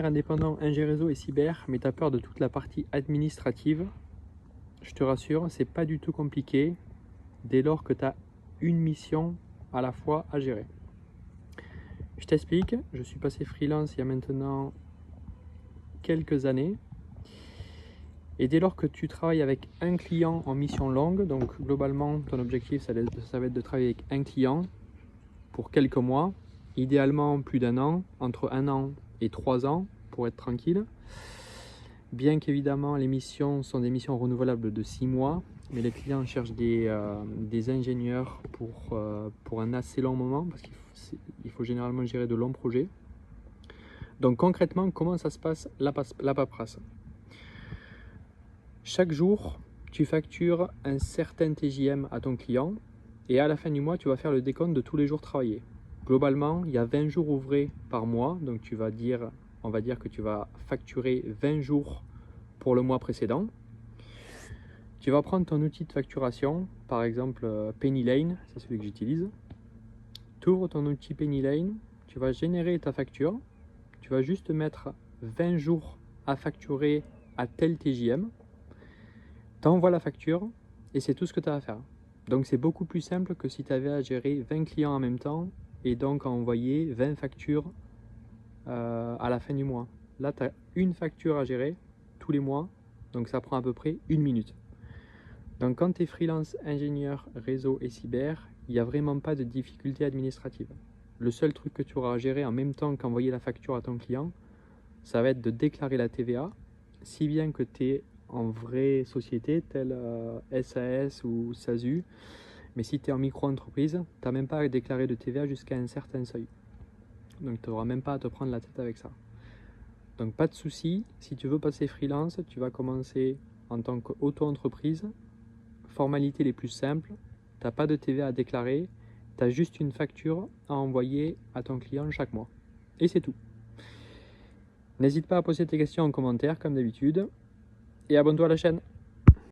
Indépendant, ingé réseau et cyber, mais tu as peur de toute la partie administrative, je te rassure, c'est pas du tout compliqué dès lors que tu as une mission à la fois à gérer. Je t'explique, je suis passé freelance il y a maintenant quelques années. Et dès lors que tu travailles avec un client en mission longue, donc globalement ton objectif ça va être de travailler avec un client pour quelques mois, idéalement plus d'un an, entre 1 an et 3 ans pour être tranquille. Bien qu'évidemment les missions sont des missions renouvelables de 6 mois, mais les clients cherchent des ingénieurs pour un assez long moment, parce qu'il faut généralement gérer de longs projets. Donc concrètement, comment ça se passe la paperasse? Chaque jour, tu factures un certain TJM à ton client et à la fin du mois, tu vas faire le décompte de tous les jours travaillés. Globalement, il y a 20 jours ouvrés par mois, donc on va dire que tu vas facturer 20 jours pour le mois précédent. Tu vas prendre ton outil de facturation, par exemple Pennylane, c'est celui que j'utilise. Tu ouvres ton outil Pennylane, tu vas générer ta facture, tu vas juste mettre 20 jours à facturer à tel TJM. Tu envoies la facture et c'est tout ce que tu as à faire. Donc c'est beaucoup plus simple que si tu avais à gérer 20 clients en même temps et donc à envoyer 20 factures à la fin du mois. Là, tu as une facture à gérer tous les mois, donc ça prend à peu près 1 minute. Donc quand tu es freelance ingénieur réseau et cyber, il n'y a vraiment pas de difficulté administrative. Le seul truc que tu auras à gérer en même temps qu'envoyer la facture à ton client, ça va être de déclarer la TVA, si bien que tu es en vraie société, telle SAS ou SASU. Mais si tu es en micro-entreprise, tu n'as même pas à déclarer de TVA jusqu'à un certain seuil. Donc tu n'auras même pas à te prendre la tête avec ça. Donc pas de souci, si tu veux passer freelance, tu vas commencer en tant qu'auto-entreprise. Formalités les plus simples, tu n'as pas de TVA à déclarer, tu as juste une facture à envoyer à ton client chaque mois. Et c'est tout. N'hésite pas à poser tes questions en commentaire comme d'habitude et abonne-toi à la chaîne.